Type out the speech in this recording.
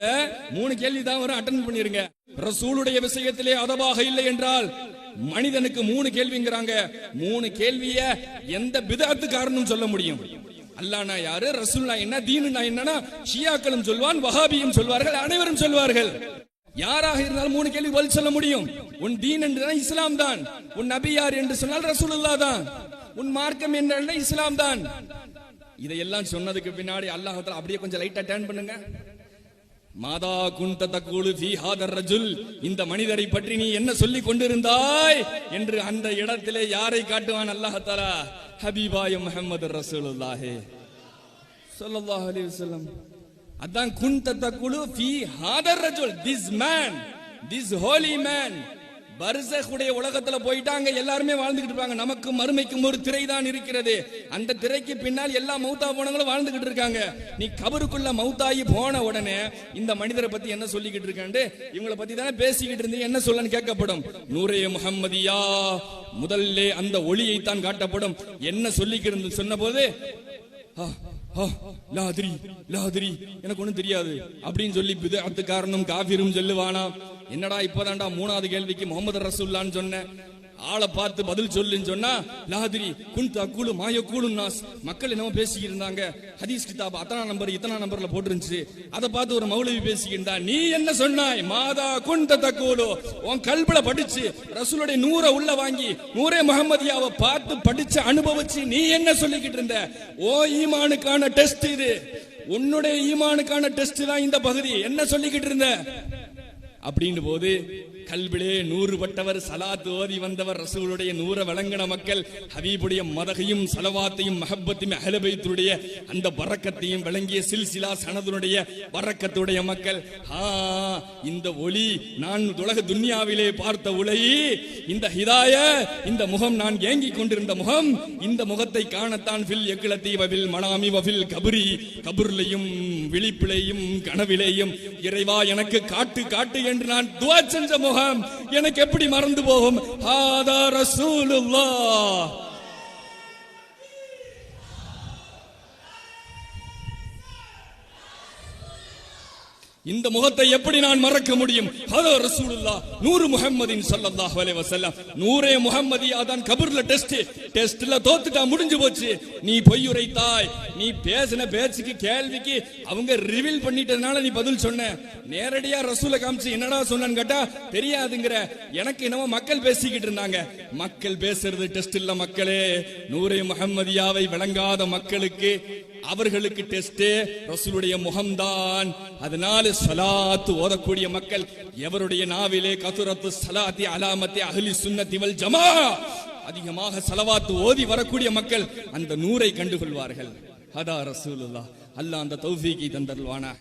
3 கேள்வி தான் வரும், அட்டெண்ட் பண்ணிருங்க. ரசூலுடைய விஷயத்திலே அதபாக இல்லை என்றால் மனிதனுக்கு 3 கேள்விங்கிறாங்க. 3 கேள்விய எந்த பிதஅத்து காரணம் சொல்ல முடியும்? அல்லாஹ்னா யாரு, ரசூலுனா என்ன, தீனுனா என்னன்னா ஷியாக்களும் சொல்வான், வஹாபியும் சொல்வார்கள், அனைவரும் சொல்வார்கள். யாராக இருந்தாலும் 3 கேள்வி பதில் சொல்ல முடியும். உன் தீன் என்றால் இஸ்லாம் தான், உன் நபி யார் என்று சொன்னால் ரசூலுல்லாஹ் தான், உன் மார்க்கம் என்றால் இஸ்லாம் தான். இதையெல்லாம் சொன்னதுக்கு பின்னாடி அல்லாஹ் தஆலா அப்படியே கொஞ்சம் லைட்டா டர்ன் பண்ணுங்க. மாதா குன்த தக்கூலு ஃபீ ஹாதர் ரஜுல், இந்த மனிதரை பற்றி நீ என்ன சொல்லி கொண்டிருந்தாய் என்று அந்த இடத்திலே யாரை காட்டுவான் அல்லாஹ் தஆலா? ஹபீபாய முஹம்மது ரசூலுல்லாஹ் ஸல்லல்லாஹு அலைஹி வஸல்லம். அதான் குன்த தக்கூலு ஃபீ ஹாதர் ரஜுல், this man, this holy man. பர்ஸகுடைய உலகத்துல போயிட்டாங்க, எல்லாருமே வாழ்ந்துகிட்டு இருப்பாங்க. நமக்கு மறுமைக்கும் ஒரு திரை தான் இருக்கிறது. அந்த திரைக்கு பின்னால் எல்லா மௌத்தா போனவங்களும் வாழ்ந்துகிட்டு இருக்காங்க. நீ கபருக்குள்ள மௌத்தாயி போன உடனே இந்த மனிதரை பத்தி என்ன சொல்லிக்கிட்டு இருக்காண்டு, இவங்களை பத்தி தானே பேசிக்கிட்டு இருந்து என்ன சொல்லன்னு கேட்கப்படும். நூரே முஹம்மதியா, முதல்ல அந்த ஒளியை தான் காட்டப்படும். என்ன சொல்லிக்கிட்டு சொன்ன போது லாதிரி எனக்கு ஒண்ணும் தெரியாது அப்படின்னு சொல்லி பிதஅத்து காரணம் காஃபிரும் சொல்லுவானா. என்னடா இப்பதான்டா 3வது கேள்விக்கு முஹம்மது ரசூலுல்லாஹ்னு சொன்ன, ஆளை பார்த்து பதில் சொல்லுன்னு சொன்னா லாதிரி குன்த அக்கூலு மாயக்கூலு நாஸ். மக்கள் என்னமோ பேசிக்கிட்டு இருந்தாங்க, ஹதீஸ் கிதாப் அத்தனா நம்பர் இத்தனா நம்பர்ல போட்டுருந்துச்சு, அதை பார்த்து ஒரு மௌலவி பேசிக்கிட்டா. நீ என்ன சொன்னாய்? மாதா குன்த தக்கூலு, உன் கல்புல படிச்சு ரசூலுடைய நூரை உள்ள வாங்கி நூரே முஹம்மதியாவை பார்த்து படிச்சு அனுபவிச்சு நீ என்ன சொல்லிக்கிட்டு இருந்த? ஓ ஈமானுக்கான டெஸ்ட் இது, உன்னுடைய ஈமானுக்கான டெஸ்ட் தான் இந்த பகுதி, என்ன சொல்லிக்கிட்டு இருந்த அப்படின்னு போது கல்விலே 100 பட்டவர், சலாத்து ஓதி வந்தவர், ரசூலுடைய 100 வழங்கின மக்கள், ஹபீபுடைய மதகையும் சலவாத்தையும் மஹப்பத்தையும் அஹ்ல பைத்துடைய அந்த பரக்கத்தையும் வழங்கிய சில்சிலா சனதுடைய பரக்கத்துடைய மக்கள். இந்த ஒளி நான் உலக துன்யாவிலே பார்த்த ஒளி, இந்த ஹிதாய, இந்த முகம் நான் ஏங்கிக் கொண்டிருந்த முகம், இந்த முகத்தை காணத்தான் ஃபில் யக்லதி வபில் மனாமி வபில் கபரி, கபர்லையும் விழிப்பிலையும் கனவிலேயும் இறைவா எனக்கு காட்டு காட்டு என்று நான் துஆ செஞ்ச முகம் எனக்கு எப்படி மறந்து போகும்? ஹாதா ரசூலுல்லாஹ். இந்த முகத்தை எப்படி நான் மறக்க முடியும்? ஹதா ரசூலுல்லாஹ் நூறு முஹம்மதின் ஸல்லல்லாஹு அலைஹி வஸல்லம். நூரே முஹம்மதியா தான் கபர்ல டெஸ்ட்ல தோத்துட்டா, முடிஞ்சு போச்சு. நீ பொய் உரைத்தாய், நீ பேசின பேச்சுக்கு கேள்விக்கு அவங்க ரிவீல் பண்ணிட்டதுனால நீ பதில் சொன்ன. நேரடியா ரசூலை காமிச்சு என்னடா சொன்னன்னு கேட்டா தெரியாதுங்கிற. எனக்கு என்னவோ மக்கள் பேசிக்கிட்டு இருந்தாங்க. மக்கள் பேசுறது டெஸ்ட் இல்ல மக்களே. நூரே முஹம்மதியாவை விளங்காத மக்களுக்கு அவர்களுக்கு டெஸ்ட் ரசூலுடைய முகம்தான். அதனால ஸலாத் ஓதக்கூடிய மக்கள் எவருடைய நாவிலே கதுரத்து ஸலாத்தி அலாமத்தி அஹ்லி சுன்னத்தி வல் ஜமாஅ, அதிகமாக ஸலவாத் ஓதி வரக்கூடிய மக்கள் அந்த நூரை கண்டுகொள்வார்கள். ஹதா ரசூலுல்லாஹ். அல்லாஹ் அந்த தௌஃபீகை தந்தருள்வானா.